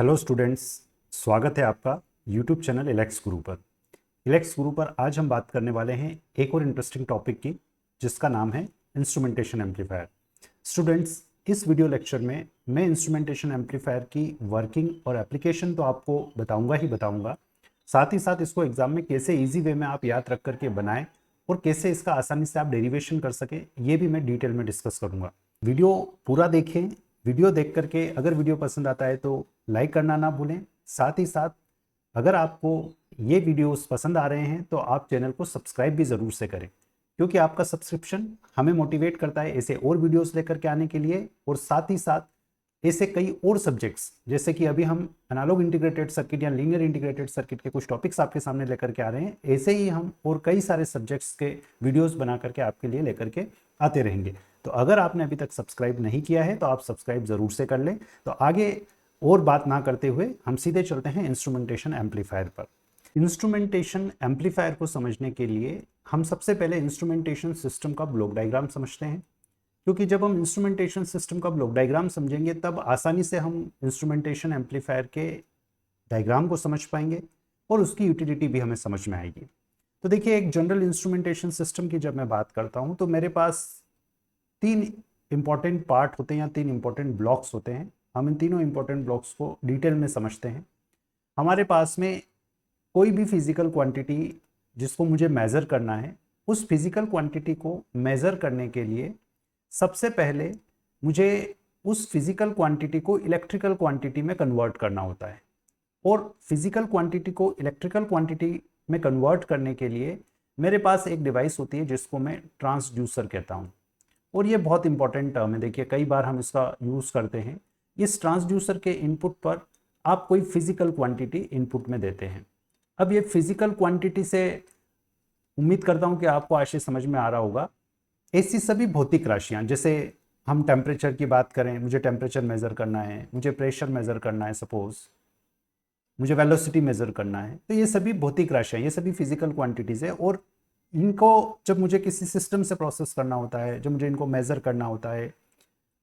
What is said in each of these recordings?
Hello students, स्वागत है आपका यूट्यूब चैनल इलेक्स गुरु पर। इलेक्स गुरु पर आज हम बात करने वाले हैं एक और इंटरेस्टिंग टॉपिक की, जिसका नाम है इंस्ट्रूमेंटेशन एम्पलीफायर। स्टूडेंट्स, इस वीडियो लेक्चर में मैं इंस्ट्रूमेंटेशन एम्पलीफायर की वर्किंग और एप्लीकेशन तो आपको बताऊंगा ही बताऊंगा, साथ ही साथ इसको एग्जाम में कैसे ईजी वे में आप याद रख करके बनाएं और कैसे इसका आसानी से आप डेरिवेशन कर सकें, ये भी मैं डिटेल में डिस्कस करूंगा। वीडियो पूरा देखें। वीडियो देख करके अगर वीडियो पसंद आता है तो लाइक करना ना भूलें। साथ ही साथ अगर आपको ये वीडियोस पसंद आ रहे हैं तो आप चैनल को सब्सक्राइब भी ज़रूर से करें, क्योंकि आपका सब्सक्रिप्शन हमें मोटिवेट करता है ऐसे और वीडियोस लेकर के आने के लिए। और साथ ही साथ ऐसे कई और सब्जेक्ट्स, जैसे कि अभी हम एनालॉग इंटीग्रेटेड सर्किट या लीनियर इंटीग्रेटेड सर्किट के कुछ टॉपिक्स आपके सामने लेकर के आ रहे हैं, ऐसे ही हम और कई सारे सब्जेक्ट्स के वीडियोज़ बना करके आपके लिए लेकर के आते रहेंगे। तो अगर आपने अभी तक सब्सक्राइब नहीं किया है तो आप सब्सक्राइब ज़रूर से कर लें। तो आगे और बात ना करते हुए हम सीधे चलते हैं इंस्ट्रूमेंटेशन एम्पलीफायर पर। इंस्ट्रूमेंटेशन एम्पलीफायर को समझने के लिए हम सबसे पहले इंस्ट्रूमेंटेशन सिस्टम का ब्लॉक डायग्राम समझते हैं, क्योंकि जब हम इंस्ट्रूमेंटेशन सिस्टम का ब्लॉक डायग्राम समझेंगे तब आसानी से हम इंस्ट्रूमेंटेशन एम्पलीफायर के डायग्राम को समझ पाएंगे और उसकी यूटिलिटी भी हमें समझ में आएगी। तो देखिए, एक जनरल इंस्ट्रूमेंटेशन सिस्टम की जब मैं बात करता हूँ तो मेरे पास तीन इंपॉर्टेंट पार्ट होते हैं या तीन इंपॉर्टेंट ब्लॉक्स होते हैं। हम इन तीनों इंपॉर्टेंट ब्लॉक्स को डिटेल में समझते हैं। हमारे पास में कोई भी फिजिकल क्वांटिटी जिसको मुझे मेज़र करना है, उस फिजिकल क्वांटिटी को मेज़र करने के लिए सबसे पहले मुझे उस फिजिकल क्वांटिटी को इलेक्ट्रिकल क्वांटिटी में कन्वर्ट करना होता है। और फिजिकल क्वांटिटी को इलेक्ट्रिकल क्वांटिटी में कन्वर्ट करने के लिए मेरे पास एक डिवाइस होती है जिसको मैं ट्रांसड्यूसर कहता हूँ। और ये बहुत इंपॉर्टेंट टर्म है। देखिए, कई बार हम इसका यूज़ करते हैं। इस ट्रांसड्यूसर के इनपुट पर आप कोई फिजिकल क्वांटिटी इनपुट में देते हैं। अब ये फिजिकल क्वांटिटी से उम्मीद करता हूँ कि आपको आशय समझ में आ रहा होगा। ऐसी सभी भौतिक राशियाँ, जैसे हम टेम्परेचर की बात करें, मुझे टेम्परेचर मेज़र करना है, मुझे प्रेशर मेज़र करना है, सपोज मुझे वेलोसिटी मेज़र करना है, तो ये सभी भौतिक राशियाँ, ये सभी फिजिकल क्वांटिटीज़ है। और इनको जब मुझे किसी सिस्टम से प्रोसेस करना होता है, जब मुझे इनको मेज़र करना होता है,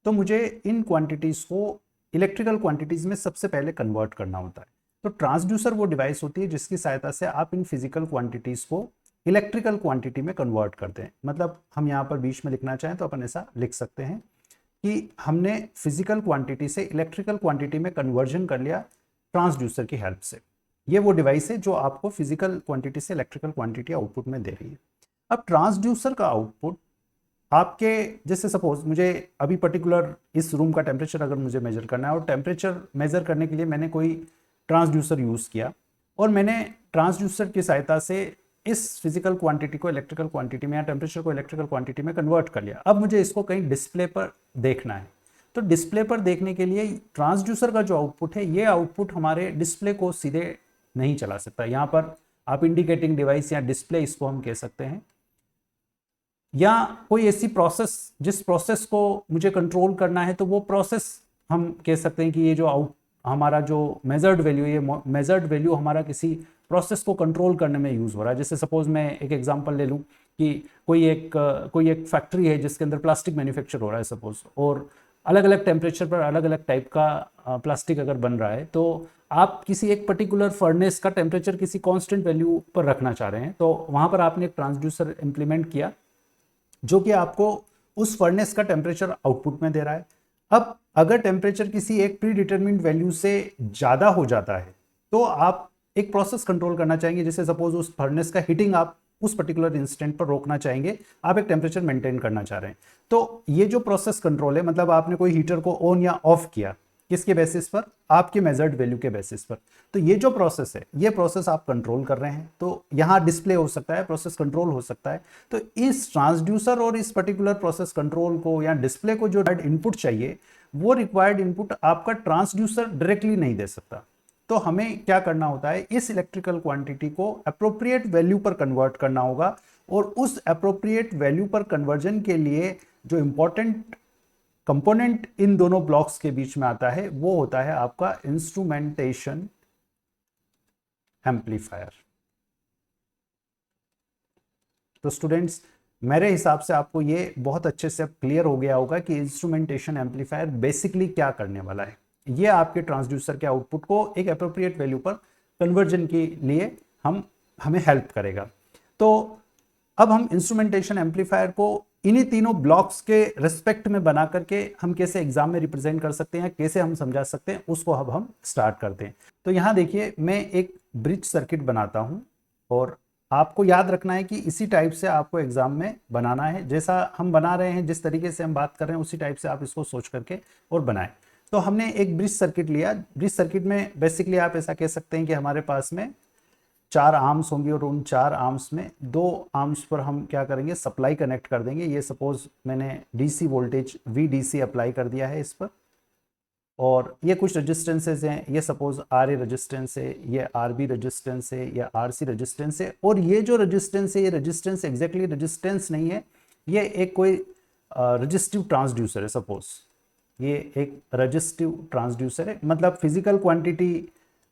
तो मुझे इन क्वांटिटीज़ को इलेक्ट्रिकल क्वांटिटीज़ में सबसे पहले कन्वर्ट करना होता है। तो ट्रांसड्यूसर वो डिवाइस होती है जिसकी सहायता से आप इन फिजिकल क्वांटिटीज़ को इलेक्ट्रिकल क्वांटिटी में कन्वर्ट करते हैं। मतलब हम यहाँ पर बीच में लिखना चाहें तो अपन ऐसा लिख सकते हैं कि हमने फिजिकल क्वांटिटी से इलेक्ट्रिकल क्वांटिटी में कन्वर्जन कर लिया ट्रांसड्यूसर की हेल्प से। ये वो डिवाइस है जो आपको फिजिकल क्वांटिटी से इलेक्ट्रिकल क्वांटिटी आउटपुट में दे रही है। अब ट्रांसड्यूसर का आउटपुट आपके, जैसे सपोज मुझे अभी पर्टिकुलर इस रूम का टेम्परेचर अगर मुझे मेजर करना है, और टेम्परेचर मेजर करने के लिए मैंने कोई ट्रांसड्यूसर यूज़ किया और मैंने ट्रांसड्यूसर की सहायता से इस फिजिकल क्वांटिटी को इलेक्ट्रिकल क्वांटिटी में या टेम्परेचर को इलेक्ट्रिकल क्वांटिटी में कन्वर्ट कर लिया। अब मुझे इसको कहीं डिस्प्ले पर देखना है। तो डिस्प्ले पर देखने के लिए ट्रांसड्यूसर का जो आउटपुट है, ये आउटपुट हमारे डिस्प्ले को सीधे नहीं चला सकता। यहाँ पर आप इंडिकेटिंग डिवाइस या डिस्प्ले इसको हम कह सकते हैं, या कोई ऐसी प्रोसेस जिस प्रोसेस को मुझे कंट्रोल करना है, तो वो प्रोसेस हम कह सकते हैं कि ये जो हमारा जो मेजर्ड वैल्यू, ये मेजर्ड वैल्यू हमारा किसी प्रोसेस को कंट्रोल करने में यूज़ हो रहा है। जैसे सपोज मैं एक एग्जांपल ले लूँ कि कोई एक फैक्ट्री है जिसके अंदर प्लास्टिक मैन्युफैक्चर हो रहा है सपोज, और अलग अलग टेम्परेचर पर अलग अलग टाइप का प्लास्टिक अगर बन रहा है, तो आप किसी एक पर्टिकुलर फर्नेस का टेम्परेचर किसी कांस्टेंट वैल्यू पर रखना चाह रहे हैं। तो वहाँ पर आपने एक ट्रांसड्यूसर इम्प्लीमेंट किया जो कि आपको उस फर्नेस का टेम्परेचर आउटपुट में दे रहा है। अब अगर टेम्परेचर किसी एक प्री डिटरमिन्ड वैल्यू से ज़्यादा हो जाता है तो आप एक प्रोसेस कंट्रोल करना चाहेंगे। जैसे सपोज उस फर्नेस का हीटिंग आप उस पर्टिकुलर इंस्टेंट पर रोकना चाहेंगे, आप एक टेम्परेचर मेंटेन करना चाह रहे हैं। तो ये जो प्रोसेस कंट्रोल है, मतलब आपने कोई हीटर को ऑन या ऑफ किया, किसके बेसिस पर? आपके मेजर्ड वैल्यू के बेसिस पर। तो ये जो प्रोसेस है, ये प्रोसेस आप कंट्रोल कर रहे हैं। तो यहाँ डिस्प्ले हो सकता है, प्रोसेस कंट्रोल हो सकता है। तो इस ट्रांसड्यूसर और इस पर्टिकुलर प्रोसेस कंट्रोल को या डिस्प्ले को जो इनपुट चाहिए, वो रिक्वायर्ड इनपुट आपका ट्रांसड्यूसर डायरेक्टली नहीं दे सकता। तो हमें क्या करना होता है, इस इलेक्ट्रिकल क्वांटिटी को अप्रोप्रिएट वैल्यू पर कन्वर्ट करना होगा। और उस अप्रोप्रिएट वैल्यू पर कन्वर्जन के लिए जो इंपॉर्टेंट कंपोनेंट इन दोनों ब्लॉक्स के बीच में आता है, वो होता है आपका इंस्ट्रूमेंटेशन एम्पलीफायर। तो स्टूडेंट्स, मेरे हिसाब से आपको ये बहुत अच्छे से क्लियर हो गया होगा कि इंस्ट्रूमेंटेशन एम्पलीफायर बेसिकली क्या करने वाला है। ये आपके ट्रांसड्यूसर के आउटपुट को एक अप्रोप्रिएट वैल्यू पर कन्वर्जन के लिए हमें हेल्प करेगा। तो अब हम इंस्ट्रूमेंटेशन एम्पलीफायर को इन्हीं तीनों ब्लॉक्स के रिस्पेक्ट में बना करके हम कैसे एग्जाम में रिप्रेजेंट कर सकते हैं, कैसे हम समझा सकते हैं, उसको अब हम स्टार्ट करते हैं। तो यहाँ देखिए मैं एक ब्रिज सर्किट बनाता हूँ और आपको याद रखना है कि इसी टाइप से आपको एग्जाम में बनाना है, जैसा हम बना रहे हैं, जिस तरीके से हम बात कर रहे हैं उसी टाइप से आप इसको सोच करके और बनाएं। तो हमने एक ब्रिज सर्किट लिया। ब्रिज सर्किट में बेसिकली आप ऐसा कह सकते हैं कि हमारे पास में 4 आर्म्स होंगे और उन 4 आर्म्स में 2 आर्म्स पर हम क्या करेंगे, सप्लाई कनेक्ट कर देंगे। ये सपोज मैंने डीसी वोल्टेज VDC अप्लाई कर दिया है इस पर, और ये कुछ रजिस्टेंसेज हैं। ये सपोज RA रजिस्टेंस है, ये RB रजिस्टेंस है, ये RC रजिस्टेंस है। और ये जो रजिस्टेंस है, ये रजिस्टेंस एग्जैक्टली रजिस्टेंस नहीं है, ये एक कोई रजिस्टिव ट्रांसड्यूसर है। सपोज ये एक रजिस्टिव ट्रांसड्यूसर है, मतलब फिजिकल क्वांटिटी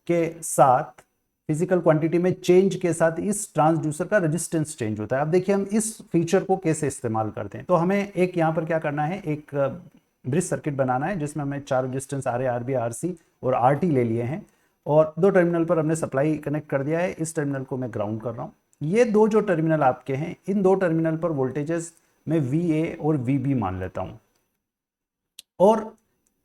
के साथ, फिजिकल क्वांटिटी में चेंज के साथ इस ट्रांसड्यूसर का रेजिस्टेंस चेंज होता है। अब देखिए हम इस फीचर को कैसे इस्तेमाल करते हैं। तो हमें एक यहाँ पर क्या करना है, एक ब्रिज सर्किट बनाना है जिसमें हमें 4 रेजिस्टेंस RA, RB, RC और RT ले लिए हैं, और 2 टर्मिनल पर हमने सप्लाई कनेक्ट कर दिया है। इस टर्मिनल को मैं ग्राउंड कर रहा हूँ। ये 2 जो टर्मिनल आपके हैं, इन 2 टर्मिनल पर वोल्टेजेस मैं VA और VB मान लेता हूँ, और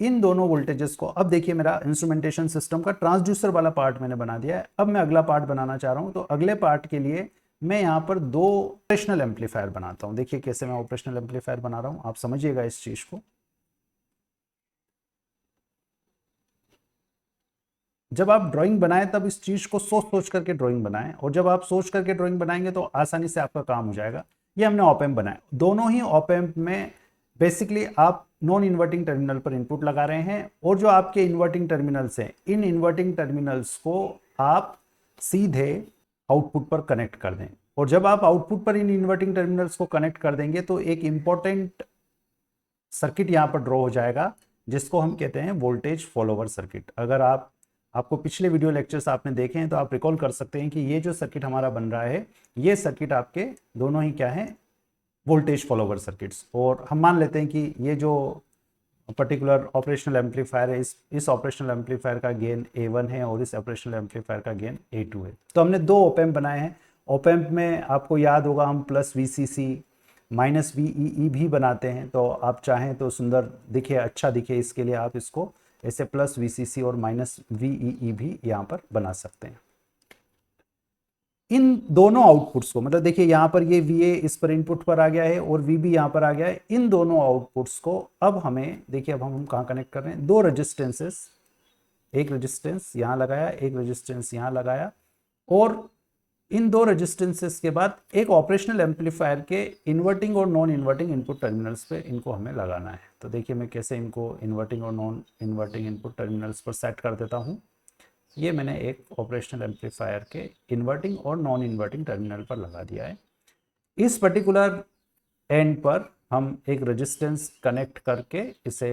इन दोनों वोल्टेजेस को, अब देखिए मेरा इंस्ट्रूमेंटेशन सिस्टम का ट्रांसड्यूसर वाला पार्ट मैंने बना दिया है। अब मैं अगला पार्ट बनाना चाह रहा हूं। तो अगले पार्ट के लिए मैं यहाँ पर 2 ऑपरेशनल एम्पलीफायर बनाता हूं। देखिए कैसे मैं ऑपरेशनल एम्पलीफायर बना रहा हूं, आप समझिएगा इस चीज को। जब आप ड्राइंग बनाएं तब इस चीज को सोच सोच करके ड्राइंग बनाएं, और जब आप सोच करके ड्राइंग बनाएंगे तो आसानी से आपका काम हो जाएगा। ये हमने ऑप एम्प बनाया। दोनों ही ऑप एम्प में बेसिकली आप नॉन इन्वर्टिंग टर्मिनल पर इनपुट लगा रहे हैं, और जो आपके इन्वर्टिंग टर्मिनल्स हैं, इन इन्वर्टिंग टर्मिनल्स को आप सीधे आउटपुट पर कनेक्ट कर दें। और जब आप आउटपुट पर इन इन्वर्टिंग टर्मिनल्स को कनेक्ट कर देंगे तो एक इंपॉर्टेंट सर्किट यहाँ पर ड्रॉ हो जाएगा, जिसको हम कहते हैं वोल्टेज फॉलोवर सर्किट। अगर आपको पिछले वीडियो लेक्चर्स आपने देखे हैं तो आप रिकॉल कर सकते हैं कि ये जो सर्किट हमारा बन रहा है, ये सर्किट आपके दोनों ही क्या है, वोल्टेज फॉलोवर सर्किट्स। और हम मान लेते हैं कि ये जो पर्टिकुलर ऑपरेशनल एम्पलीफायर है, इस ऑपरेशनल एम्पलीफायर का गेन A1 है और इस ऑपरेशनल एम्पलीफायर का गेन A2 है। तो हमने 2 ऑप एम्प बनाए हैं। ऑप एम्प में आपको याद होगा हम प्लस VCC माइनस VEE भी बनाते हैं। तो आप चाहें तो सुंदर दिखे, अच्छा दिखे, इसके लिए आप इसको ऐसे प्लस VCC और माइनस VEE भी यहाँ पर बना सकते हैं। इन दोनों आउटपुट्स को, मतलब देखिए यहाँ पर ये VA इस पर इनपुट पर आ गया है और VB यहाँ पर आ गया है। इन दोनों आउटपुट्स को अब हमें देखिए, अब हम कहाँ कनेक्ट कर रहे हैं, 2 रेजिस्टेंसेस, एक रेजिस्टेंस यहाँ लगाया, एक रेजिस्टेंस यहाँ लगाया, और इन 2 रेजिस्टेंसेस के बाद एक ऑपरेशनल एम्पलीफायर के इन्वर्टिंग और नॉन इन्वर्टिंग इनपुट टर्मिनल्स पे इनको हमें लगाना है। तो देखिए मैं कैसे इनको इन्वर्टिंग और नॉन इन्वर्टिंग इनपुट टर्मिनल्स पर सेट कर देता हूँ। ये मैंने एक ऑपरेशनल एम्पलीफायर के इन्वर्टिंग और नॉन इन्वर्टिंग टर्मिनल पर लगा दिया है। इस पर्टिकुलर एंड पर हम एक रेजिस्टेंस कनेक्ट करके इसे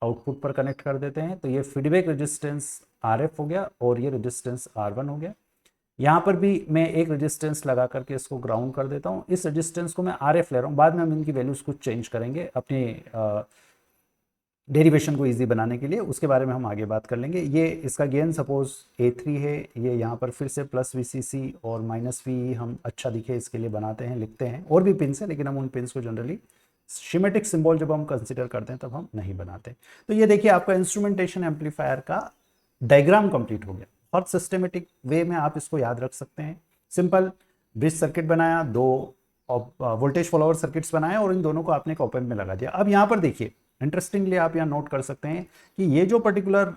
आउटपुट पर कनेक्ट कर देते हैं। तो ये फीडबैक रेजिस्टेंस RF हो गया और ये रेजिस्टेंस R1 हो गया। यहाँ पर भी मैं एक रेजिस्टेंस लगा करके इसको ग्राउंड कर देता हूँ। इस रेजिस्टेंस को मैं RF ले रहा हूँ, बाद में हम इनकी वैल्यूज कुछ चेंज करेंगे अपनी डेरिवेशन को इजी बनाने के लिए, उसके बारे में हम आगे बात कर लेंगे। ये इसका गेन सपोज A3 है। ये यहाँ पर फिर से प्लस VCC और माइनस VE हम अच्छा दिखे इसके लिए बनाते हैं, लिखते हैं, और भी पिन्स है, लेकिन हम उन पिन्स को जनरली शिमेटिक सिंबल जब हम कंसिडर करते हैं तब हम नहीं बनाते। तो ये देखिए आपका इंस्ट्रूमेंटेशन एम्पलीफायर का डायग्राम कंप्लीट हो गया। और सिस्टमेटिक वे में आप इसको याद रख सकते हैं। सिंपल ब्रिज सर्किट बनाया, 2 वोल्टेज फॉलोवर सर्किट्स बनाए, और इन दोनों को आपने एक ऑप एम्प में लगा दिया। अब यहाँ पर देखिए इंटरेस्टिंगली आप यहाँ नोट कर सकते हैं कि ये जो पर्टिकुलर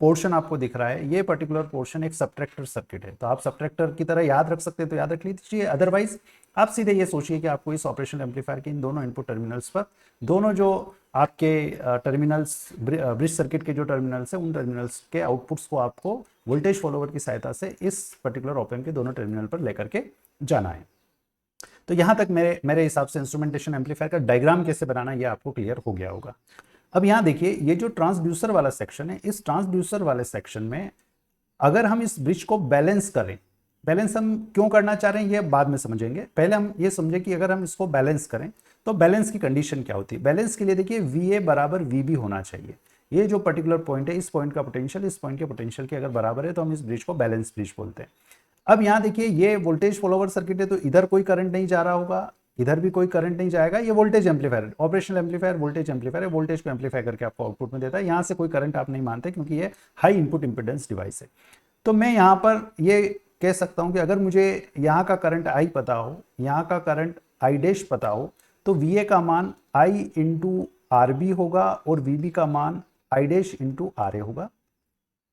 पोर्शन आपको दिख रहा है, ये पर्टिकुलर पोर्शन एक सबट्रैक्टर सर्किट है। तो आप सबट्रैक्टर की तरह याद रख सकते हैं तो याद रख लीजिए, अदरवाइज आप सीधे ये सोचिए कि आपको इस ऑपरेशनल एम्पलीफायर के इन दोनों इनपुट टर्मिनल्स पर, दोनों जो आपके टर्मिनल्स, ब्रिज सर्किट के जो टर्मिनल्स है, उन टर्मिनल्स के आउटपुट्स को आपको वोल्टेज फॉलोवर की सहायता से इस पर्टिकुलर ऑप एम्प के दोनों टर्मिनल पर लेकर के जाना है। तो यहाँ तक मेरे हिसाब से इंस्ट्रूमेंटेशन एम्पलीफायर का डायग्राम कैसे बनाना ये आपको क्लियर हो गया होगा। अब यहाँ देखिए ये जो ट्रांसड्यूसर वाला सेक्शन है, इस ट्रांसड्यूसर वाले सेक्शन में अगर हम इस ब्रिज को बैलेंस करें, बैलेंस हम क्यों करना चाह रहे हैं ये बाद में समझेंगे। पहले हम ये समझें कि अगर हम इसको बैलेंस करें तो बैलेंस की कंडीशन क्या होती है। बैलेंस के लिए देखिए VA बराबर VB होना चाहिए। ये जो पर्टिकुलर पॉइंट है, इस पॉइंट का पोटेंशियल इस पॉइंट के पोटेंशियल के अगर बराबर है तो हम इस ब्रिज को बैलेंस ब्रिज बोलते हैं। अब यहाँ देखिए ये वोल्टेज फॉलोवर सर्किट है, तो इधर कोई करंट नहीं जा रहा होगा, इधर भी कोई करंट नहीं जाएगा। ये voltage amplifier, operational amplifier voltage amplifier है, वोल्टेज को एम्पलीफाई करके आपको आउटपुट में देता है। यहाँ से कोई करंट आप नहीं मानते क्योंकि ये हाई इनपुट इंपिडेंस डिवाइस है। तो मैं यहाँ पर ये कह सकता हूँ कि अगर मुझे यहाँ का करंट आई पता हो, यहाँ का करंट आई डैश पता हो, तो वी ए का मान आई इंटू आर बी होगा और वी बी का मान आई डैश इंटू आर ए होगा।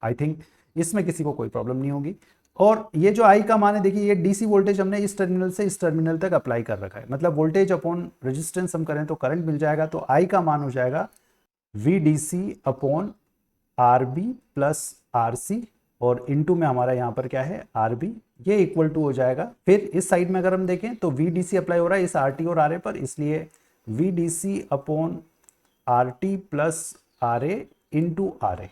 आई थिंक इसमें किसी को कोई प्रॉब्लम नहीं होगी। और ये जो आई का मान है, देखिए ये डीसी वोल्टेज हमने इस टर्मिनल से इस टर्मिनल तक अप्लाई कर रखा है, मतलब वोल्टेज अपॉन रेजिस्टेंस हम करें तो करंट मिल जाएगा। तो आई का मान हो जाएगा V D C upon R B plus R C, और इनटू में हमारा यहाँ पर क्या है आर बी, ये इक्वल टू हो जाएगा। फिर इस साइड में अगर हम देखें तो वी डी सी अप्लाई हो रहा है इस आर टी और आर ए पर, इसलिए V D C upon R T plus R A into R A.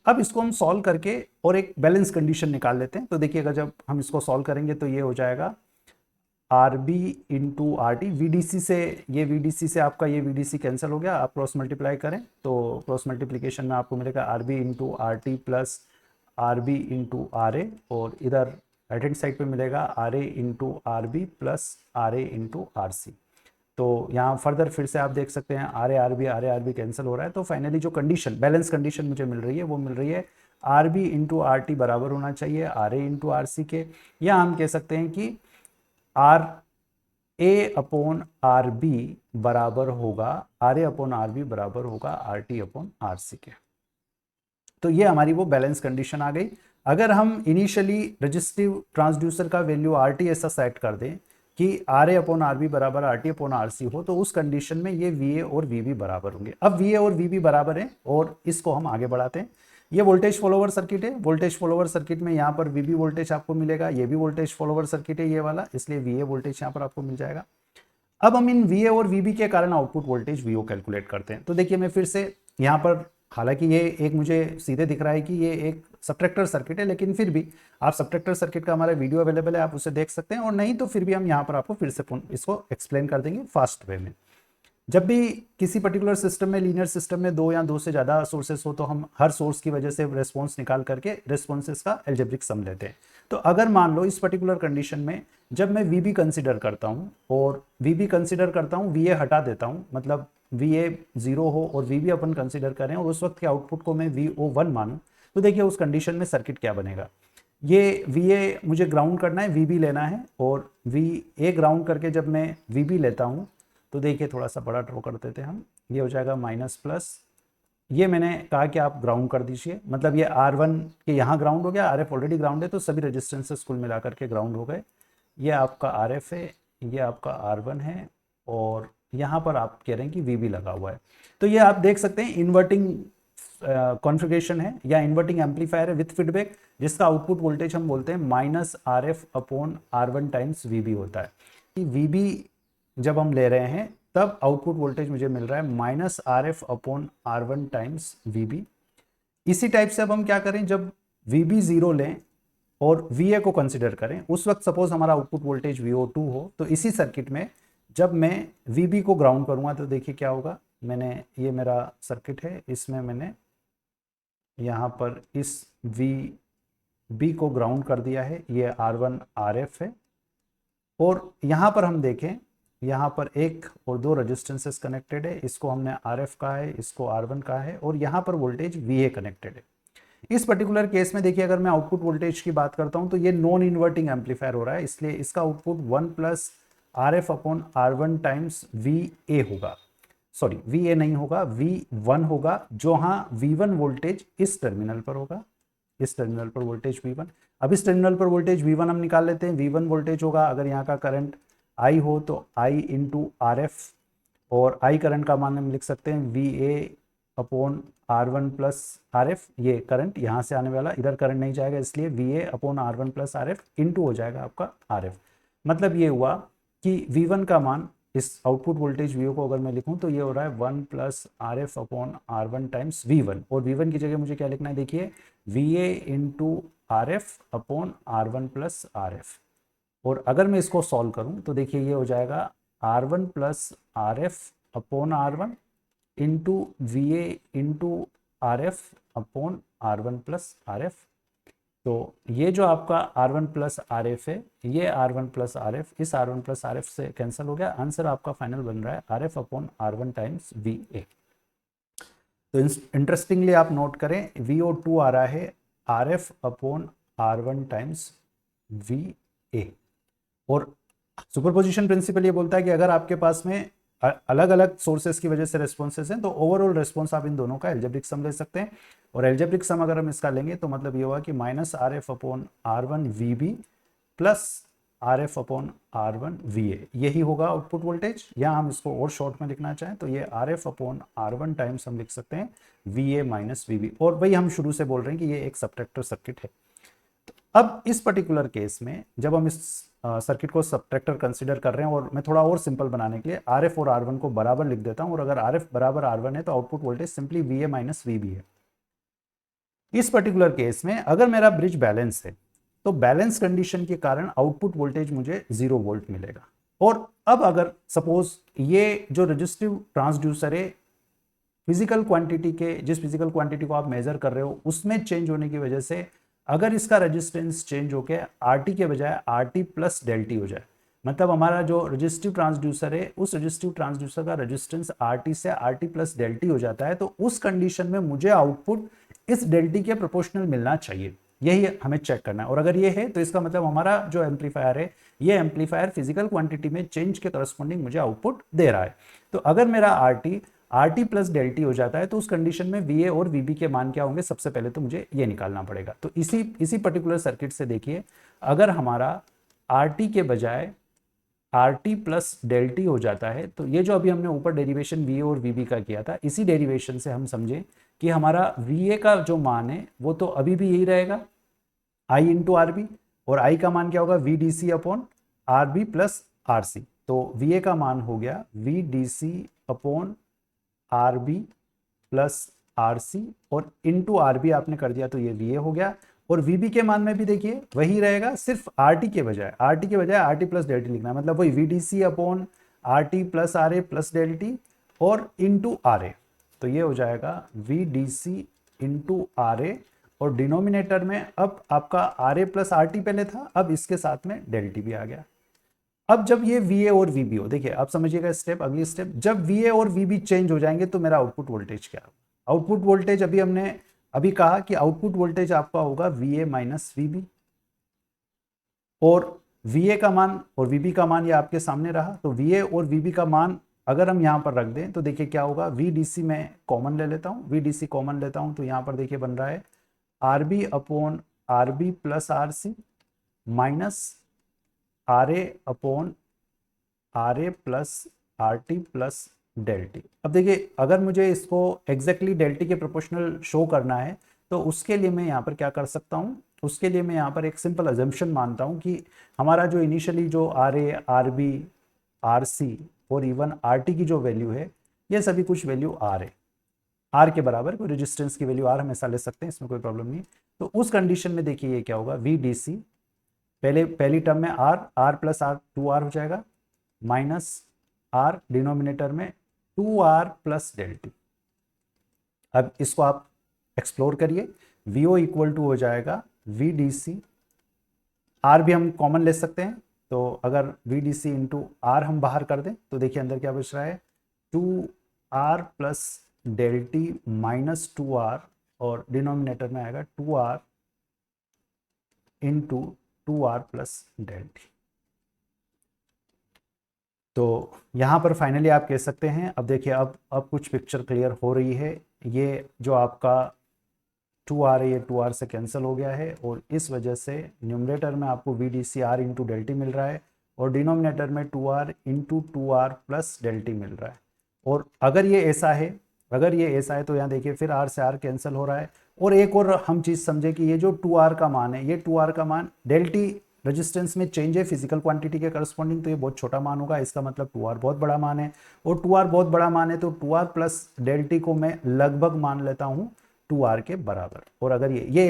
अब इसको हम सॉल्व करके और एक बैलेंस कंडीशन निकाल लेते हैं। तो देखिए अगर जब हम इसको सॉल्व करेंगे तो ये हो जाएगा R B into R T, V D C से ये वी डी सी से आपका ये वी डी सी कैंसिल हो गया, आप क्रॉस मल्टीप्लाई करें तो क्रॉस मल्टीप्लीकेशन में आपको मिलेगा R B into R T plus R B into R A, और इधर राइट हैंड साइड पे मिलेगा R A into R B plus R A into R C. तो यहाँ फर्दर फिर से आप देख सकते हैं R A R B cancel हो रहा है। तो फाइनली जो कंडीशन बैलेंस कंडीशन मुझे मिल रही है वो मिल रही है R B into R T बराबर होना चाहिए R A into R C के, या हम कह सकते हैं कि R A upon R B बराबर होगा R A upon R B बराबर होगा R T upon R C के। तो ये हमारी वो बैलेंस कंडीशन आ गई। अगर हम इनिशियली रजिस्टिव ट्रांसड्यूसर का वैल्यू आर टी ऐसा सेट कर दें कि R A upon R B बराबर R T upon R C हो, तो उस कंडीशन में ये वी ए और वी बी बराबर होंगे। अब वी ए और वी बी बराबर हैं और इसको हम आगे बढ़ाते हैं। ये वोल्टेज फॉलोवर सर्किट है, वोल्टेज फॉलोवर सर्किट में यहाँ पर वी बी वोल्टेज आपको मिलेगा, ये भी वोल्टेज फॉलोवर सर्किट है ये वाला, इसलिए वी ए वोल्टेज यहाँ पर आपको मिल जाएगा। अब हम इन वी ए और वी बी के कारण output voltage V O calculate करते हैं। तो देखिए मैं फिर से यहाँ पर, हालांकि ये एक मुझे सीधे दिख रहा है कि ये एक सब्ट्रैक्टर सर्किट है, लेकिन फिर भी आप सब्ट्रैक्टर सर्किट का हमारा वीडियो अवेलेबल है, आप उसे देख सकते हैं, और नहीं तो फिर भी हम यहाँ पर आपको फिर से इसको एक्सप्लेन कर देंगे फास्ट वे में। जब भी किसी पर्टिकुलर सिस्टम में, लीनियर सिस्टम में दो या दो से ज़्यादा सोर्सेस हो, तो हम हर सोर्स की वजह से रेस्पॉन्स निकाल करके रेस्पॉन्सेस का एल्जेब्रिक सम लेते हैं। तो अगर मान लो इस पर्टिकुलर कंडीशन में जब मैं वी बी कंसिडर करता हूँ और वी बी कंसिडर करता हूँ, वी ए हटा देता हूँ, मतलब वी ए 0 हो और वी बी अपन कंसिडर करें और उस वक्त के आउटपुट को मैं वी ओ 1 मानूँ, तो देखिए उस कंडीशन में सर्किट क्या बनेगा। ये वी ए मुझे ग्राउंड करना है, वी बी लेना है, और वी ए ग्राउंड करके जब मैं वी बी लेता हूँ तो देखिए थोड़ा सा बड़ा ड्रॉ कर देते हैं हम, ये हो जाएगा माइनस प्लस, ये मैंने कहा कि आप ग्राउंड कर दीजिए, मतलब ये R1 के यहाँ ग्राउंड हो गया, RF ऑलरेडी ग्राउंड है तो सभी रेजिस्टेंसेस कुल मिलाकर के ग्राउंड हो गए। ये आपका RF है, ये आपका R1 है, और यहाँ पर आप कह रहे हैं कि VB लगा हुआ है। तो ये आप देख सकते हैं इन्वर्टिंग कॉन्फ़िगरेशन है या इन्वर्टिंग एम्पलीफायर है विथ फीडबैक, जिसका आउटपुट वोल्टेज हम बोलते हैं minus RF upon R1 times VB होता है। VB जब हम ले रहे हैं तब आउटपुट वोल्टेज मुझे मिल रहा है minus RF upon R1 times VB। इसी टाइप से अब हम क्या करें, जब VB 0 लें और VA को कंसिडर करें, उस वक्त सपोज हमारा आउटपुट वोल्टेज VO2 हो, तो इसी सर्किट में जब मैं VB को ग्राउंड करूंगा तो देखिए क्या होगा। मैंने, ये मेरा सर्किट है, इसमें मैंने यहाँ पर इस VB को ग्राउंड कर दिया है, ये R1 RF है, और यहाँ पर हम देखें यहाँ पर एक और दो रेजिस्टेंसेस कनेक्टेड है, इसको हमने RF कहा है, इसको R1 कहा है, और यहाँ पर वोल्टेज VA कनेक्टेड है। इस पर्टिकुलर केस में देखिए अगर मैं आउटपुट वोल्टेज की बात करता हूँ तो ये नॉन इन्वर्टिंग एम्पलीफायर हो रहा है, इसलिए इसका output 1 plus RF upon R1 times VA होगा, सॉरी VA नहीं होगा, V1 होगा, जो हाँ V1 वोल्टेज इस टर्मिनल पर होगा, इस टर्मिनल पर वोल्टेज V1। अब इस टर्मिनल पर वोल्टेज V1 हम निकाल लेते हैं। V1 वोल्टेज होगा, अगर यहाँ का करंट I हो तो I इंटू RF, और I करंट का मान हम लिख सकते हैं VA upon R1 plus RF, ये करंट यहाँ से आने वाला, इधर करंट नहीं जाएगा, इसलिए VA upon R1 plus RF into हो जाएगा आपका RF। मतलब ये हुआ कि V1 का मान, इस आउटपुट वोल्टेज VO को अगर मैं लिखूं तो ये हो रहा है 1 plus RF upon R1 times V1, और V1 की जगह मुझे क्या लिखना है, देखिए VA into RF upon R1 plus RF। और अगर मैं इसको सॉल्व करूं तो देखिए ये हो जाएगा R1 plus RF upon R1, into V A into R F upon R one plus R F. तो ये जो आपका R one plus R F है, ये R one plus R F इस R one plus R F से cancel हो गया। आंसर आपका फाइनल बन रहा है R F upon R one times V A. तो इंटरेस्टिंगली आप नोट करें, वी ओ टू आ रहा है R F upon R one times V A. और सुपरपोजिशन प्रिंसिपल ये बोलता है कि अगर आपके पास में अलग अलग सोर्सेस की वजह से रेस्पॉन्सेस हैं तो ओवरऑल रेस्पॉन्स आप इन दोनों का एल्जेब्रिक सम ले सकते हैं। और एल्जेब्रिक सम अगर हम इसका लेंगे तो मतलब ये हुआ कि minus R F upon R one V B plus R F upon R one V A, यही होगा आउटपुट वोल्टेज। या हम इसको और शॉर्ट में लिखना चाहें तो ये R F upon R one times हम लिख सकते हैं V A minus V B. और वही हम शुरू से बोल रहे हैं कि ये एक सबट्रैक्टर सर्किट है। अब इस पर्टिकुलर केस में जब हम इस सर्किट को सबट्रैक्टर कंसीडर कर रहे हैं, और मैं थोड़ा और सिंपल बनाने के लिए आर एफ और आर वन को बराबर लिख देता हूं, और अगर आर एफ बराबर आर वन है तो output voltage simply V A minus V B है। इस पर्टिकुलर केस में अगर मेरा ब्रिज बैलेंस है तो बैलेंस कंडीशन के कारण आउटपुट वोल्टेज मुझे 0 वोल्ट मिलेगा। और अब अगर सपोज ये जो रेजिस्टिव ट्रांसड्यूसर है फिजिकल क्वांटिटी के, जिस फिजिकल क्वांटिटी को आप मेजर कर रहे हो उसमें चेंज होने की वजह से अगर इसका रेजिस्टेंस चेंज होकर आरटी के बजाय आरटी प्लस डेल्टी हो जाए, मतलब हमारा जो रेजिस्टिव ट्रांसड्यूसर है उस रेजिस्टिव ट्रांसड्यूसर का रेजिस्टेंस आरटी से आरटी प्लस डेल्टी हो जाता है, तो उस कंडीशन में मुझे आउटपुट इस डेल्टी के प्रोपोर्शनल मिलना चाहिए। यही हमें चेक करना है। और अगर ये है तो इसका मतलब हमारा जो एम्पलीफायर है, ये एम्पलीफायर फिजिकल क्वांटिटी में चेंज के करस्पॉन्डिंग मुझे आउटपुट दे रहा है। तो अगर मेरा आरटी प्लस डेल्टी हो जाता है तो उस कंडीशन में वी ए और वी बी के मान क्या होंगे, सबसे पहले तो मुझे ये निकालना पड़ेगा। तो इसी पर्टिकुलर सर्किट से देखिए, अगर हमारा आरटी के बजाय आरटी प्लस डेल्टी हो जाता है तो ये जो अभी हमने ऊपर डेरिवेशन वी ए और वी बी का किया था, इसी डेरिवेशन से हम समझें कि हमारा वी ए का जो मान है वो तो अभी भी यही रहेगा आई इंटू आर बी, और आई का मान क्या होगा V D C upon R B plus R C. तो वी ए का मान हो गया V D C upon R B plus R C, और इंटू आर बी आपने कर दिया तो ये वी ए हो गया। और वी बी के मान में भी देखिए वही रहेगा, सिर्फ आर टी के बजाय आर टी प्लस डेल्टी लिखना है, मतलब वही V D C upon R T plus R A plus delta T और इंटू आर ए। तो ये हो जाएगा V D C into R A, और डिनोमिनेटर में अब आपका R A plus R T पहले था, अब इसके साथ में डेल्टी भी आ गया। अब जब ये वी ए और वी बी हो, देखिए आप समझिएगा स्टेप, अगली स्टेप, जब वी ए और वी बी चेंज हो जाएंगे तो मेरा आउटपुट वोल्टेज क्या होगा। आउटपुट वोल्टेज अभी हमने कहा कि आउटपुट वोल्टेज आपका होगा V A minus V B, और वी ए का मान और वी बी का मान ये आपके सामने रहा। तो वी ए और वी बी का मान अगर हम यहाँ पर रख दें तो देखिए क्या होगा, वी डी सी में कॉमन ले लेता हूँ, वी डी सी कॉमन लेता हूँ तो यहाँ पर देखिए बन रहा है R B upon R B plus R C minus R A upon R A plus R T plus delta T. अब देखिए अगर मुझे इसको एग्जैक्टली डेल्टी के प्रोपोर्शनल शो करना है तो उसके लिए मैं यहाँ पर क्या कर सकता हूँ, उसके लिए मैं यहाँ पर एक सिंपल अजम्पशन मानता हूँ कि हमारा जो इनिशियली जो R A R B R C और इवन आर टी की जो वैल्यू है, ये सभी कुछ वैल्यू आर है, आर के बराबर कोई रेजिस्टेंस की वैल्यू आर हमेशा ले सकते हैं, इसमें कोई प्रॉब्लम नहीं। तो उस कंडीशन में देखिए ये क्या होगा, वी डी सी पहली टर्म में आर प्लस आर 2r हो जाएगा माइनस आर डिनोमिनेटर में 2r प्लस डेल्टी। अब इसको आप एक्सप्लोर करिए, वी ओ इक्वल टू हो जाएगा वी डी सी, आर भी हम कॉमन ले सकते हैं, तो अगर V D C into R हम बाहर कर दें तो देखिए अंदर क्या बच रहा है 2r प्लस डेल्टी माइनस 2r, और डिनोमिनेटर में आएगा 2r इंटू 2r प्लस डेल्टी। तो यहाँ पर फाइनली आप कह सकते हैं, अब देखिए अब कुछ पिक्चर क्लियर हो रही है। ये जो आपका 2r है ये 2r से कैंसिल हो गया है, और इस वजह से न्यूमरेटर में आपको V D C R into delta T मिल रहा है, और डिनोमिनेटर में 2r इंटू 2r प्लस डेल्टी मिल रहा है। और अगर ये ऐसा है तो यहाँ देखिए फिर r से r कैंसिल हो रहा है। और एक और हम चीज़ समझे कि ये जो 2r का मान है, ये 2r का मान डेल्टी रेजिस्टेंस में चेंज है फिजिकल क्वांटिटी के करस्पॉन्डिंग, तो ये बहुत छोटा मान होगा, इसका मतलब 2r बहुत बड़ा मान है। और 2r बहुत बड़ा मान है तो 2r प्लस डेल्टी को मैं लगभग मान लेता हूँ 2r के बराबर। और अगर ये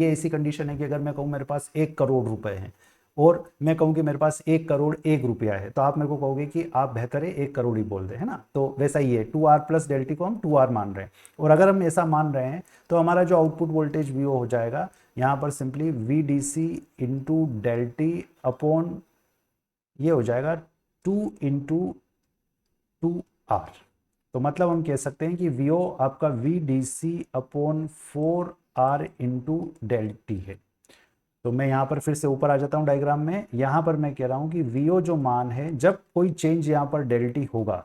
ऐसी कंडीशन है कि अगर मैं कहूँ मेरे पास 1 करोड़ रुपए हैं और मैं कहूँ कि मेरे पास 1 करोड़ 1 रुपया है, तो आप मेरे को कहोगे कि आप बेहतर है 1 करोड़ ही बोल दे, है ना। तो वैसा ही है, 2R प्लस डेल टी को हम 2R मान रहे हैं, और अगर हम ऐसा मान रहे हैं तो हमारा जो आउटपुट वोल्टेज वी हो जाएगा यहाँ पर simply V D C into del T upon ये हो जाएगा 2 इंटू 2R। तो मतलब हम कह सकते हैं कि वीओ आपका V D C upon 4R into del T है। तो मैं यहाँ पर फिर से ऊपर आ जाता हूँ डायग्राम में। यहाँ पर मैं कह रहा हूँ कि वीओ जो मान है, जब कोई चेंज यहाँ पर डेल टी होगा,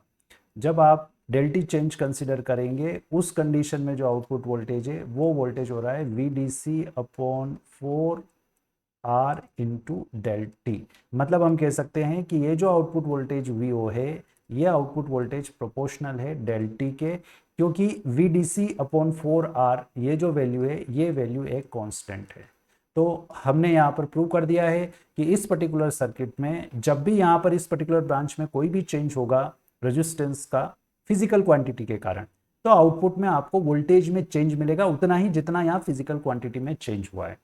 जब आप डेल टी चेंज कंसिडर करेंगे, उस कंडीशन में जो आउटपुट वोल्टेज है वो वोल्टेज हो रहा है V D C upon 4R into del T. मतलब हम कह सकते हैं कि ये जो आउटपुट वोल्टेज वीओ है, ये आउटपुट वोल्टेज प्रोपोर्शनल है डेल टी के, क्योंकि we D C upon 4R ये जो वैल्यू है, ये वैल्यू एक कांस्टेंट है। तो हमने यहाँ पर प्रूव कर दिया है कि इस पर्टिकुलर सर्किट में जब भी यहाँ पर इस पर्टिकुलर ब्रांच में कोई भी चेंज होगा रेजिस्टेंस का फिजिकल क्वांटिटी के कारण, तो आउटपुट में आपको वोल्टेज में चेंज मिलेगा उतना ही जितना यहाँ फिजिकल क्वांटिटी में चेंज हुआ है।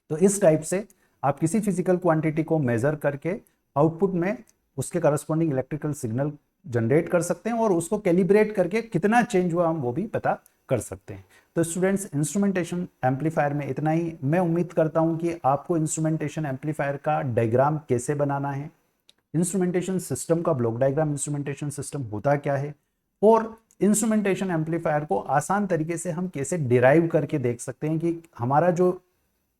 तो इस टाइप से आप किसी फिजिकल क्वांटिटी को मेजर करके आउटपुट में उसके करस्पॉन्डिंग इलेक्ट्रिकल सिग्नल जनरेट कर सकते हैं, और उसको कैलिब्रेट करके कितना चेंज हुआ हम वो भी पता कर सकते हैं। तो स्टूडेंट्स, इंस्ट्रूमेंटेशन एम्पलीफायर में इतना ही। मैं उम्मीद करता हूं कि आपको इंस्ट्रूमेंटेशन एम्पलीफायर का डायग्राम कैसे बनाना है, इंस्ट्रूमेंटेशन सिस्टम का ब्लॉक डायग्राम, इंस्ट्रूमेंटेशन सिस्टम होता क्या है, और इंस्ट्रूमेंटेशन एम्पलीफायर को आसान तरीके से हम कैसे डिराइव करके देख सकते हैं कि हमारा जो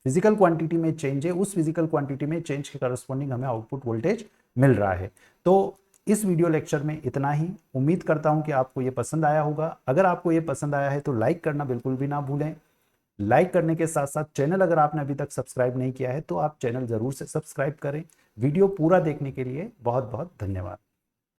फिजिकल क्वांटिटी में चेंज है, उस फिजिकल क्वांटिटी में चेंज के करस्पॉन्डिंग हमें आउटपुट वोल्टेज मिल रहा है। तो इस वीडियो लेक्चर में इतना ही। उम्मीद करता हूं कि आपको ये पसंद आया होगा। अगर आपको ये पसंद आया है तो लाइक करना बिल्कुल भी ना भूलें। लाइक करने के साथ साथ चैनल अगर आपने अभी तक सब्सक्राइब नहीं किया है तो आप चैनल जरूर से सब्सक्राइब करें। वीडियो पूरा देखने के लिए बहुत बहुत धन्यवाद।